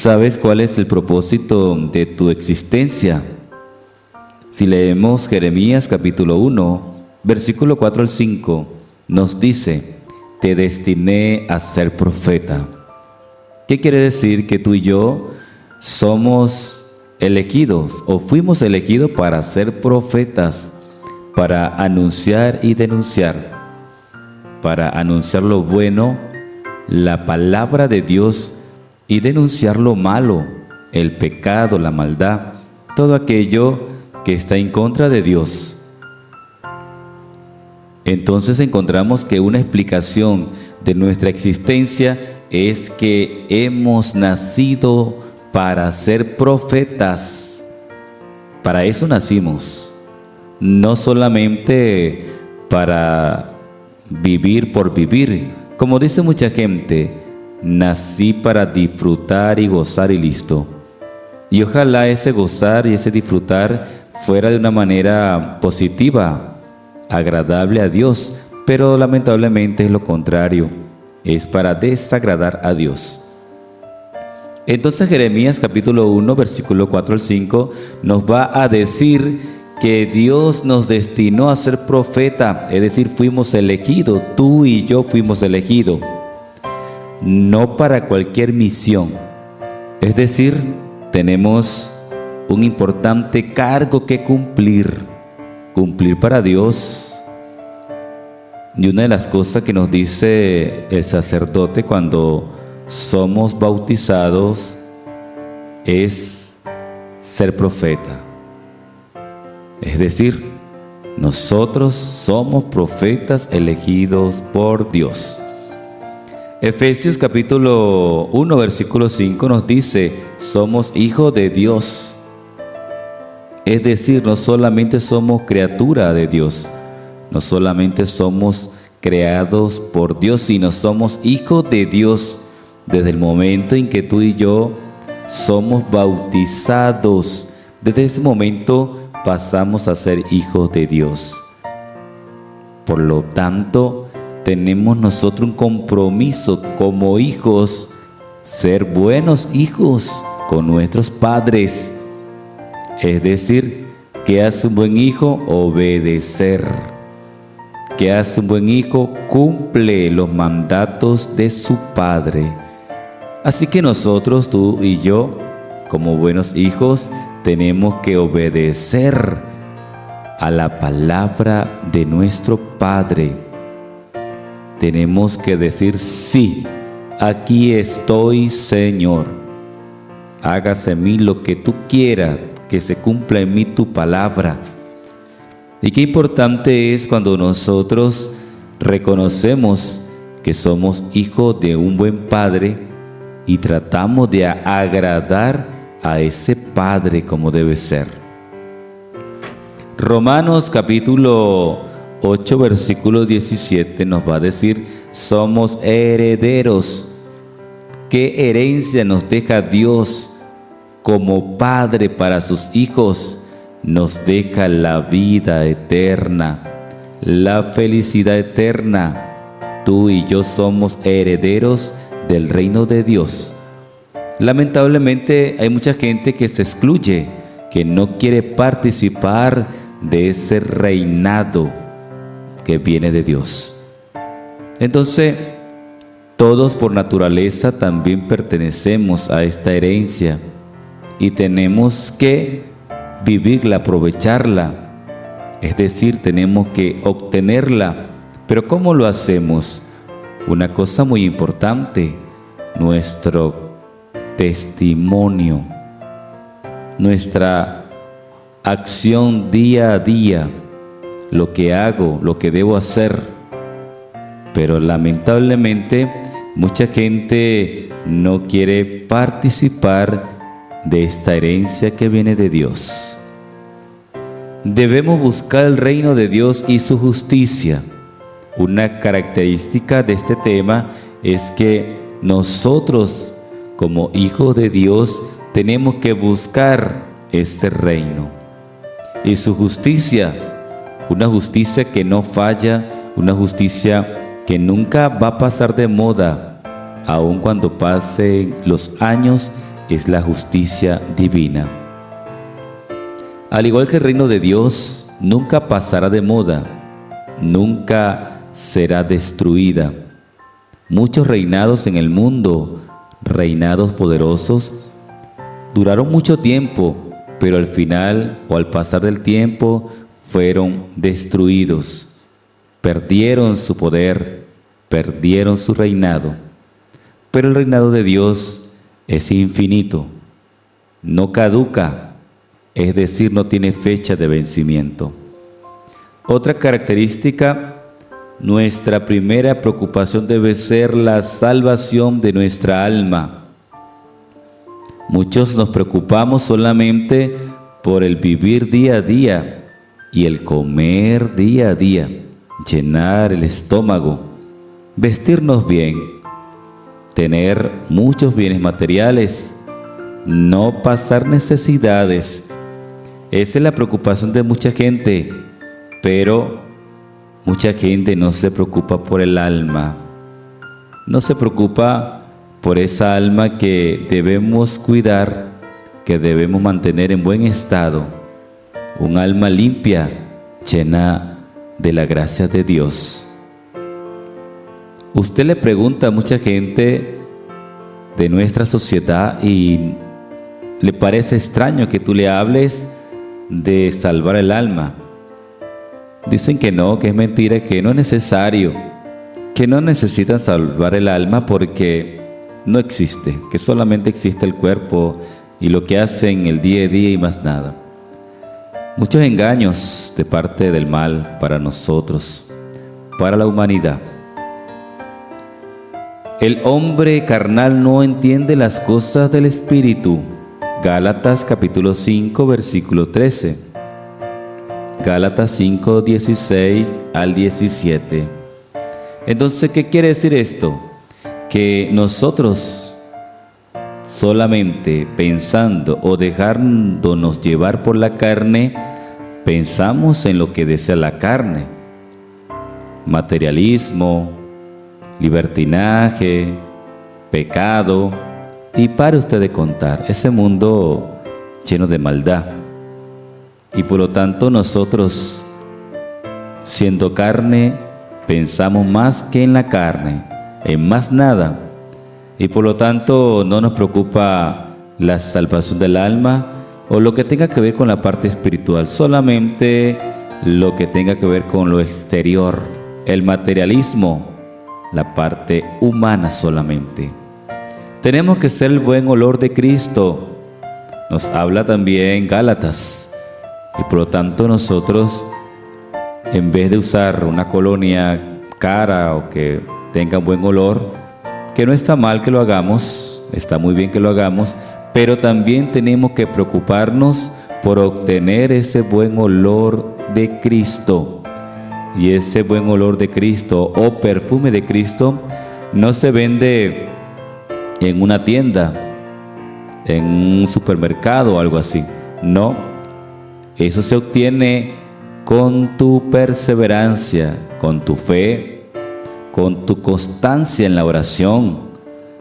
¿Sabes cuál es el propósito de tu existencia? Si leemos Jeremías capítulo 1, versículo 4 al 5, nos dice: te destiné a ser profeta. ¿Qué quiere decir? Que tú y yo somos elegidos o fuimos elegidos para ser profetas, para anunciar y denunciar, para anunciar lo bueno, la palabra de Dios, y denunciar lo malo, el pecado, la maldad, todo aquello que está en contra de Dios. Entonces encontramos que una explicación de nuestra existencia es que hemos nacido para ser profetas. Para eso nacimos, no solamente para vivir por vivir, como dice mucha gente. Nací para disfrutar y gozar y listo. Y ojalá ese gozar y ese disfrutar fuera de una manera positiva, agradable a Dios, pero lamentablemente es lo contrario, es para desagradar a Dios. Entonces Jeremías capítulo 1, versículo 4 al 5 nos va a decir que Dios nos destinó a ser profeta, es decir, fuimos elegidos, tú y yo fuimos elegidos. No para cualquier misión, es decir, tenemos un importante cargo que cumplir para Dios. Y una de las cosas que nos dice el sacerdote cuando somos bautizados es ser profeta. Es decir, nosotros somos profetas elegidos por Dios. Efesios capítulo 1, versículo 5 nos dice: somos hijos de Dios. Es decir, no solamente somos criatura de Dios, no solamente somos creados por Dios, sino somos hijos de Dios desde el momento en que tú y yo somos bautizados. Desde ese momento pasamos a ser hijos de Dios. Por lo tanto, tenemos nosotros un compromiso como hijos, ser buenos hijos con nuestros padres. Es decir, ¿qué hace un buen hijo? Obedecer. ¿Qué hace un buen hijo? Cumple los mandatos de su padre. Así que nosotros, tú y yo, como buenos hijos, tenemos que obedecer a la palabra de nuestro Padre. Tenemos que decir: sí, aquí estoy, Señor. Hágase en mí lo que tú quieras, que se cumpla en mí tu palabra. Y qué importante es cuando nosotros reconocemos que somos hijos de un buen Padre y tratamos de agradar a ese Padre como debe ser. Romanos capítulo 8, versículo 17 nos va a decir: somos herederos. ¿Qué herencia nos deja Dios como Padre para sus hijos? Nos deja la vida eterna, la felicidad eterna. Tú y yo somos herederos del reino de Dios. Lamentablemente hay mucha gente que se excluye, que no quiere participar de ese reinado que viene de Dios. Entonces, todos por naturaleza también pertenecemos a esta herencia y tenemos que vivirla, aprovecharla. Es decir, tenemos que obtenerla. Pero ¿cómo lo hacemos? Una cosa muy importante: nuestro testimonio, nuestra acción día a día, lo que hago, lo que debo hacer. Pero lamentablemente mucha gente no quiere participar de esta herencia que viene de Dios. Debemos buscar el reino de Dios y su justicia. Una característica de este tema es que nosotros, como hijos de Dios, tenemos que buscar este reino y su justicia, una justicia que no falla, una justicia que nunca va a pasar de moda, aun cuando pasen los años es la justicia divina. Al igual que el reino de Dios nunca pasará de moda, nunca será destruida. Muchos reinados en el mundo, reinados poderosos, duraron mucho tiempo, pero al final o al pasar del tiempo fueron destruidos. Perdieron su poder, perdieron su reinado. Pero el reinado de Dios es infinito, no caduca, es decir, no tiene fecha de vencimiento. Otra característica, nuestra primera preocupación debe ser la salvación de nuestra alma. Muchos nos preocupamos solamente por el vivir día a día y el comer día a día, llenar el estómago, vestirnos bien, tener muchos bienes materiales, no pasar necesidades. Esa es la preocupación de mucha gente, pero mucha gente no se preocupa por el alma, no se preocupa por esa alma que debemos cuidar, que debemos mantener en buen estado, un alma limpia, llena de la gracia de Dios. Usted le pregunta a mucha gente de nuestra sociedad y le parece extraño que tú le hables de salvar el alma. Dicen que no, que es mentira, que no es necesario, que no necesitan salvar el alma porque no existe, que solamente existe el cuerpo y lo que hacen el día a día y más nada. Muchos engaños de parte del mal para nosotros, para la humanidad. El hombre carnal no entiende las cosas del Espíritu. Gálatas capítulo 5, versículo 13. Gálatas 5, 16 al 17. Entonces, ¿qué quiere decir esto? Que nosotros solamente pensando o dejándonos llevar por la carne, pensamos en lo que desea la carne. Materialismo, libertinaje, pecado, y pare usted de contar, ese mundo lleno de maldad. Y por lo tanto nosotros, siendo carne, pensamos más que en la carne, en más nada, y por lo tanto no nos preocupa la salvación del alma o lo que tenga que ver con la parte espiritual, solamente lo que tenga que ver con lo exterior, el materialismo, la parte humana solamente. Tenemos que ser el buen olor de Cristo, nos habla también Gálatas, y por lo tanto nosotros, en vez de usar una colonia cara o que tenga buen olor, que no está mal que lo hagamos, está muy bien que lo hagamos, pero también tenemos que preocuparnos por obtener ese buen olor de Cristo. Y ese buen olor de Cristo o perfume de Cristo no se vende en una tienda, en un supermercado o algo así. No, eso se obtiene con tu perseverancia, con tu fe, con tu constancia en la oración,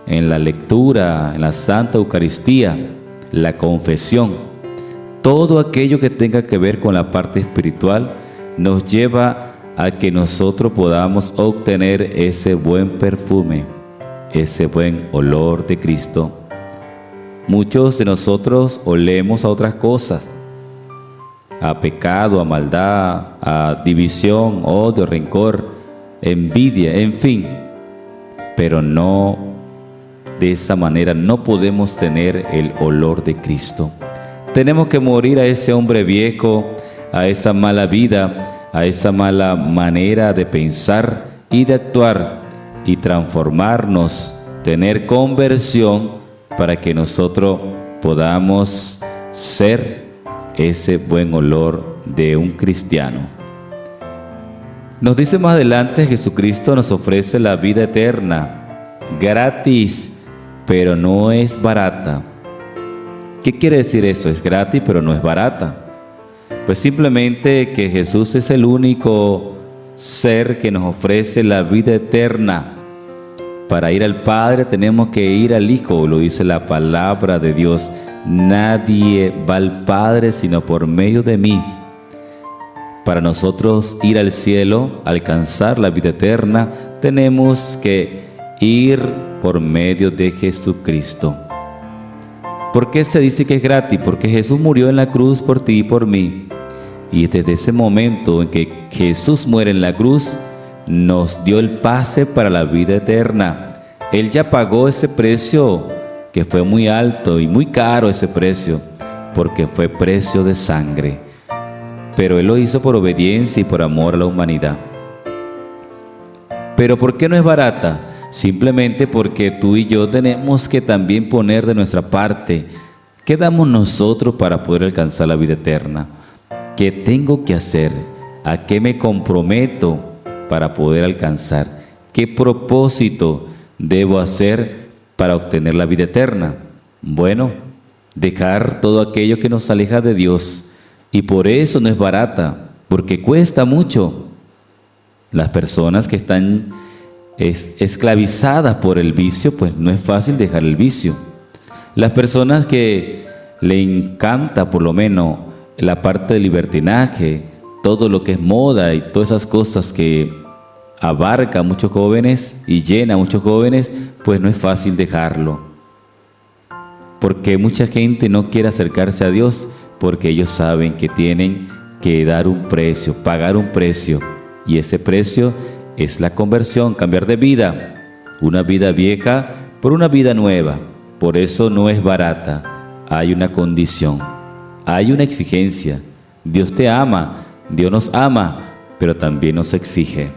en la lectura, en la Santa Eucaristía, la confesión. Todo aquello que tenga que ver con la parte espiritual nos lleva a que nosotros podamos obtener ese buen perfume, ese buen olor de Cristo. Muchos de nosotros olemos a otras cosas, a pecado, a maldad, a división, odio, rencor, envidia, en fin, pero no, de esa manera no podemos tener el olor de Cristo. Tenemos que morir a ese hombre viejo, a esa mala vida, a esa mala manera de pensar y de actuar y transformarnos, tener conversión para que nosotros podamos ser ese buen olor de un cristiano. Nos dice más adelante, Jesucristo nos ofrece la vida eterna, gratis, pero no es barata. ¿Qué quiere decir eso? Es gratis, pero no es barata. Pues simplemente que Jesús es el único ser que nos ofrece la vida eterna, Para ir al Padre tenemos que ir al Hijo, lo dice la palabra de Dios. Nadie va al Padre sino por medio de mí. Para nosotros ir al cielo, alcanzar la vida eterna, tenemos que ir por medio de Jesucristo. ¿Por qué se dice que es gratis? Porque Jesús murió en la cruz por ti y por mí. Y desde ese momento en que Jesús muere en la cruz, nos dio el pase para la vida eterna. Él ya pagó ese precio, que fue muy alto y muy caro ese precio, porque fue precio de sangre. Pero Él lo hizo por obediencia y por amor a la humanidad. ¿Pero por qué no es barata? Simplemente porque tú y yo tenemos que también poner de nuestra parte. ¿Qué damos nosotros para poder alcanzar la vida eterna? ¿Qué tengo que hacer? ¿A qué me comprometo para poder alcanzar? ¿Qué propósito debo hacer para obtener la vida eterna? Bueno, dejar todo aquello que nos aleja de Dios. Y por eso no es barata, porque cuesta mucho. Las personas que están esclavizadas por el vicio, pues no es fácil dejar el vicio. Las personas que le encanta por lo menos la parte del libertinaje, todo lo que es moda y todas esas cosas que abarca a muchos jóvenes y llena a muchos jóvenes, pues no es fácil dejarlo. Porque mucha gente no quiere acercarse a Dios porque ellos saben que tienen que dar un precio, pagar un precio. Y ese precio es la conversión, cambiar de vida. Una vida vieja por una vida nueva. Por eso no es barata. Hay una condición, hay una exigencia. Dios te ama, Dios nos ama, pero también nos exige.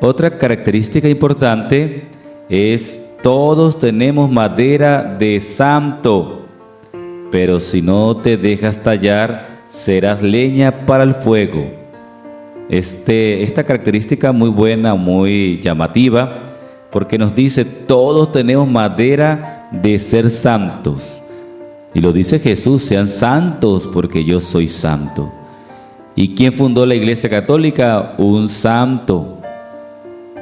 Otra característica importante es: todos tenemos madera de santo, pero si no te dejas tallar, serás leña para el fuego. Esta característica muy buena, muy llamativa, porque nos dice: todos tenemos madera de ser santos. Y lo dice Jesús: sean santos porque yo soy santo. ¿Y quién fundó la Iglesia Católica? Un santo.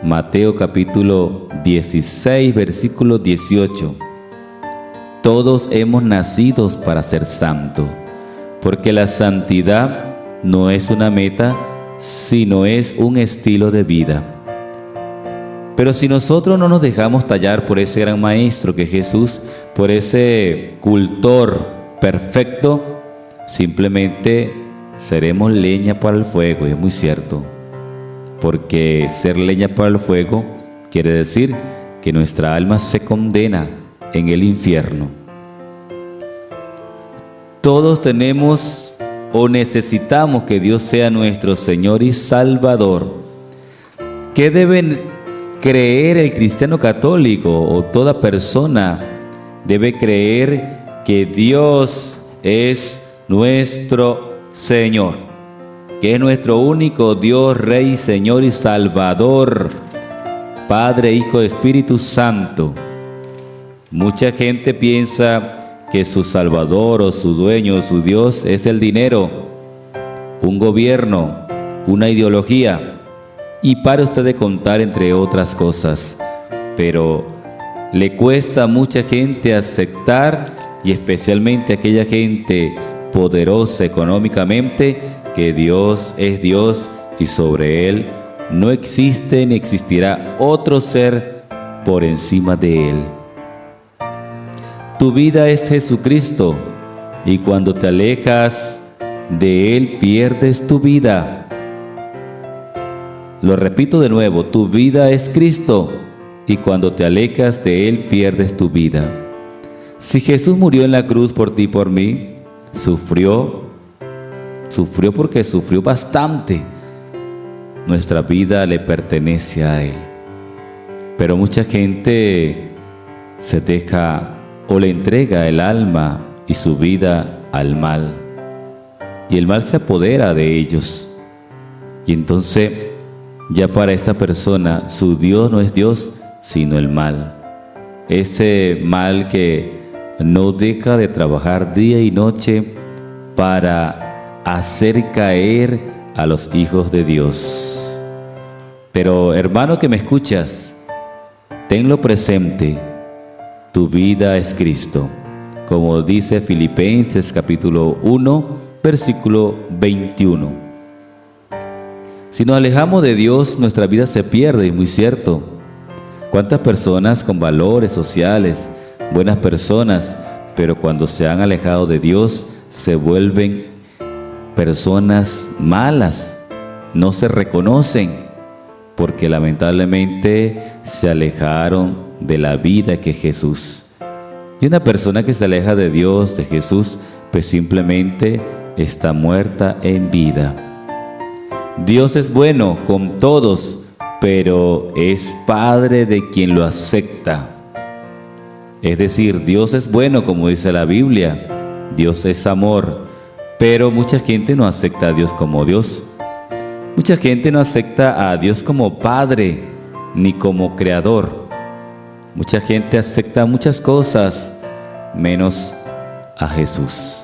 Mateo capítulo 16, versículo 18. Todos hemos nacido para ser santos, porque la santidad no es una meta, sino es un estilo de vida. Pero si nosotros no nos dejamos tallar por ese gran maestro que es Jesús, por ese cultor perfecto, simplemente seremos leña para el fuego. Y es muy cierto, porque ser leña para el fuego quiere decir que nuestra alma se condena en el infierno. Todos tenemos o necesitamos que Dios sea nuestro Señor y Salvador. ¿Qué debe creer el cristiano católico o toda persona? Debe creer que Dios es nuestro Señor, que es nuestro único Dios, Rey, Señor y Salvador, Padre, Hijo, Espíritu Santo. Mucha gente piensa que su Salvador o su dueño o su Dios es el dinero, un gobierno, una ideología, y para usted de contar entre otras cosas. Pero le cuesta a mucha gente aceptar, y especialmente a aquella gente poderosa económicamente, que Dios es Dios y sobre Él no existe ni existirá otro ser por encima de Él. Tu vida es Jesucristo, y cuando te alejas de Él pierdes tu vida. Lo repito de nuevo: tu vida es Cristo, y cuando te alejas de Él pierdes tu vida. Si Jesús murió en la cruz por ti y por mí, sufrió porque sufrió bastante. Nuestra vida le pertenece a Él. Pero mucha gente se deja o le entrega el alma y su vida al mal, y el mal se apodera de ellos. Y entonces ya para esta persona su Dios no es Dios, sino el mal. Ese mal que no deja de trabajar día y noche para hacer caer a los hijos de Dios. Pero hermano que me escuchas, Tenlo presente, tu vida es Cristo, como dice Filipenses capítulo 1, versículo 21. Si nos alejamos de Dios, nuestra vida se pierde, y muy cierto. ¿Cuántas personas con valores sociales, buenas personas, pero cuando se han alejado de Dios, se vuelven personas malas, no se reconocen, porque lamentablemente se alejaron de la vida que es Jesús? Y una persona que se aleja de Dios, de Jesús, pues simplemente está muerta en vida. Dios es bueno con todos, pero es Padre de quien lo acepta. Es decir, Dios es bueno, como dice la Biblia. Dios es amor, pero mucha gente no acepta a Dios como Dios. Mucha gente no acepta a Dios como Padre, ni como Creador. Mucha gente acepta muchas cosas, menos a Jesús,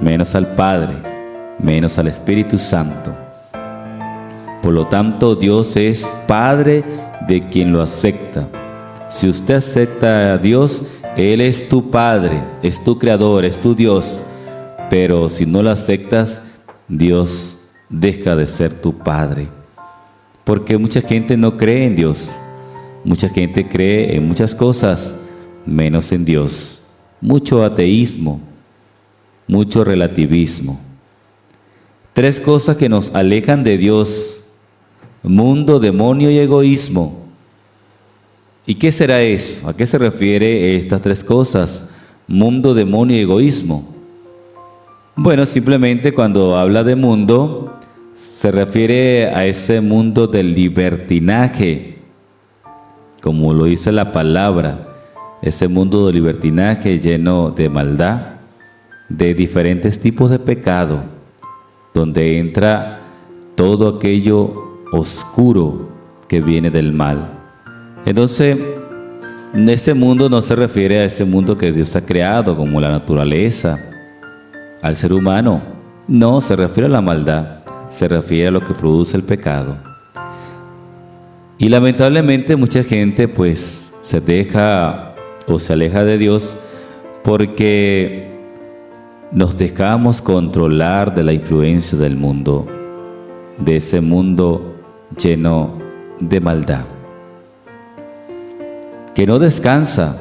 menos al Padre, menos al Espíritu Santo. Por lo tanto, Dios es Padre de quien lo acepta. Si usted acepta a Dios, Él es tu Padre, es tu Creador, es tu Dios. Pero si no lo aceptas, Dios deja de ser tu Padre. Porque mucha gente no cree en Dios. Mucha gente cree en muchas cosas, menos en Dios. Mucho ateísmo, mucho relativismo. 3 cosas que nos alejan de Dios: mundo, demonio y egoísmo. ¿Y qué será eso? ¿A qué se refiere estas 3 cosas? Mundo, demonio y egoísmo. Bueno, simplemente cuando habla de mundo, se refiere a ese mundo del libertinaje, como lo dice la palabra, ese mundo del libertinaje lleno de maldad, de diferentes tipos de pecado, donde entra todo aquello oscuro que viene del mal. Entonces, ese mundo no se refiere a ese mundo que Dios ha creado, como la naturaleza, al ser humano. No, se refiere a la maldad, se refiere a lo que produce el pecado. Y lamentablemente mucha gente pues se deja o se aleja de Dios porque nos dejamos controlar de la influencia del mundo, de ese mundo lleno de maldad, que no descansa,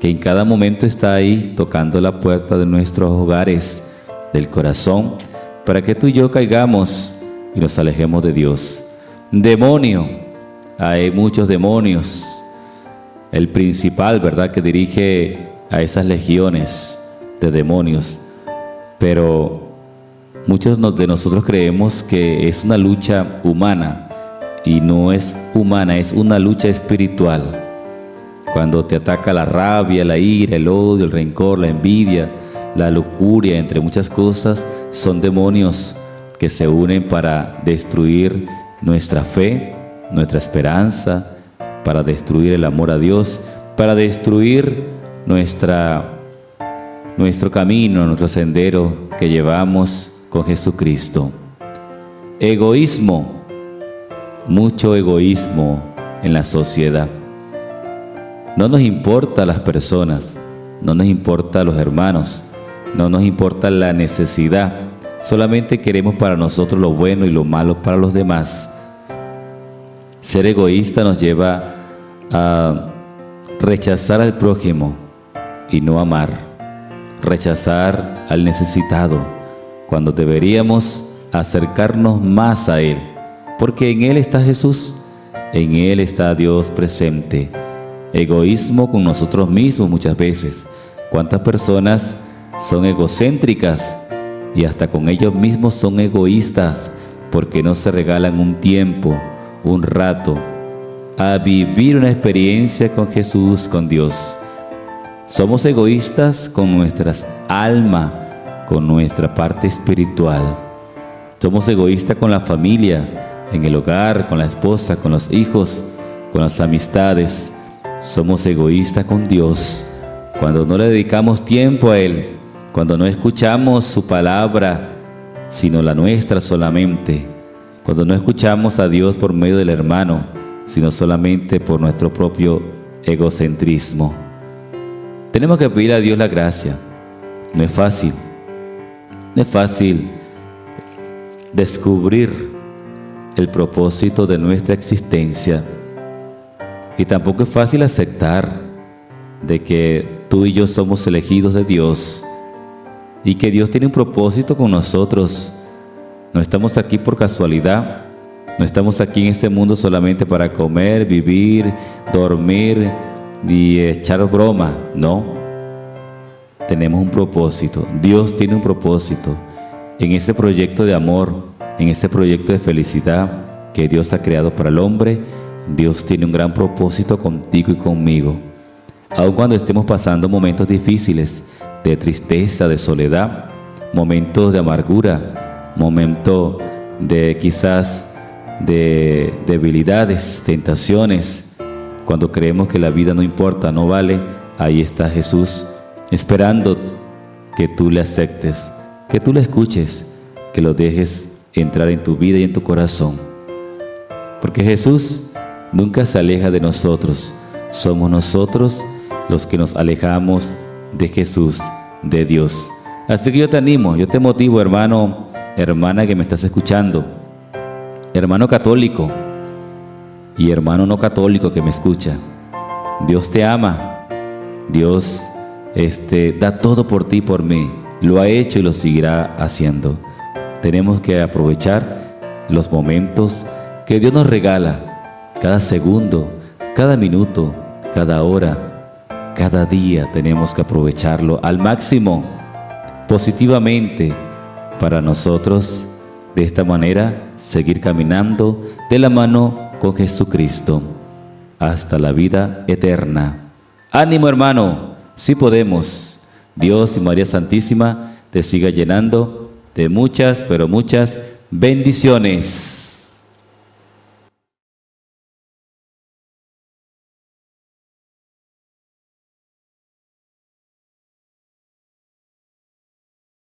que en cada momento está ahí tocando la puerta de nuestros hogares, del corazón, para que tú y yo caigamos y nos alejemos de Dios. Demonio, hay muchos demonios. El principal, ¿verdad?, que dirige a esas legiones de demonios, pero muchos de nosotros creemos que es una lucha humana, y no es humana, es una lucha espiritual. Cuando te ataca la rabia, la ira, el odio, el rencor, la envidia, la lujuria, entre muchas cosas, son demonios que se unen para destruir nuestra fe, nuestra esperanza, para destruir el amor a Dios, para destruir nuestro camino, nuestro sendero que llevamos con Jesucristo. Egoísmo, mucho egoísmo en la sociedad. No nos importa las personas, no nos importa los hermanos, no nos importa la necesidad, solamente queremos para nosotros lo bueno y lo malo para los demás. Ser egoísta nos lleva a rechazar al prójimo y no amar, rechazar al necesitado, cuando deberíamos acercarnos más a Él, porque en Él está Jesús, en Él está Dios presente. Egoísmo con nosotros mismos muchas veces. ¿Cuántas personas son egocéntricas y hasta con ellos mismos son egoístas porque no se regalan un tiempo, un rato, a vivir una experiencia con Jesús, con Dios? Somos egoístas con nuestras almas, con nuestra parte espiritual. Somos egoístas con la familia, en el hogar, con la esposa, con los hijos, con las amistades. Somos egoístas con Dios cuando no le dedicamos tiempo a Él, cuando no escuchamos su palabra, sino la nuestra solamente, cuando no escuchamos a Dios por medio del hermano, sino solamente por nuestro propio egocentrismo. Tenemos que pedir a Dios la gracia. No es fácil. No es fácil descubrir el propósito de nuestra existencia. Y tampoco es fácil aceptar de que tú y yo somos elegidos de Dios y que Dios tiene un propósito con nosotros. No estamos aquí por casualidad. No estamos aquí en este mundo solamente para comer, vivir, dormir y echar broma. No. Tenemos un propósito. Dios tiene un propósito en este proyecto de amor, en este proyecto de felicidad que Dios ha creado para el hombre. Dios tiene un gran propósito contigo y conmigo. Aun cuando estemos pasando momentos difíciles, de tristeza, de soledad, momentos de amargura, momentos de quizás de debilidades, tentaciones, cuando creemos que la vida no importa, no vale, ahí está Jesús esperando que tú le aceptes, que tú le escuches, que lo dejes entrar en tu vida y en tu corazón. Porque Jesús nunca se aleja de nosotros, somos nosotros los que nos alejamos de Jesús, de Dios. Así que yo te animo, yo te motivo, hermano, hermana que me estás escuchando, hermano católico y hermano no católico que me escucha. Dios te ama, Dios da todo por ti y por mí, lo ha hecho y lo seguirá haciendo. Tenemos que aprovechar los momentos que Dios nos regala, cada segundo, cada minuto, cada hora, cada día tenemos que aprovecharlo al máximo, positivamente, para nosotros de esta manera seguir caminando de la mano con Jesucristo hasta la vida eterna. Ánimo, hermano, sí podemos. Dios y María Santísima te siga llenando de muchas, pero muchas bendiciones.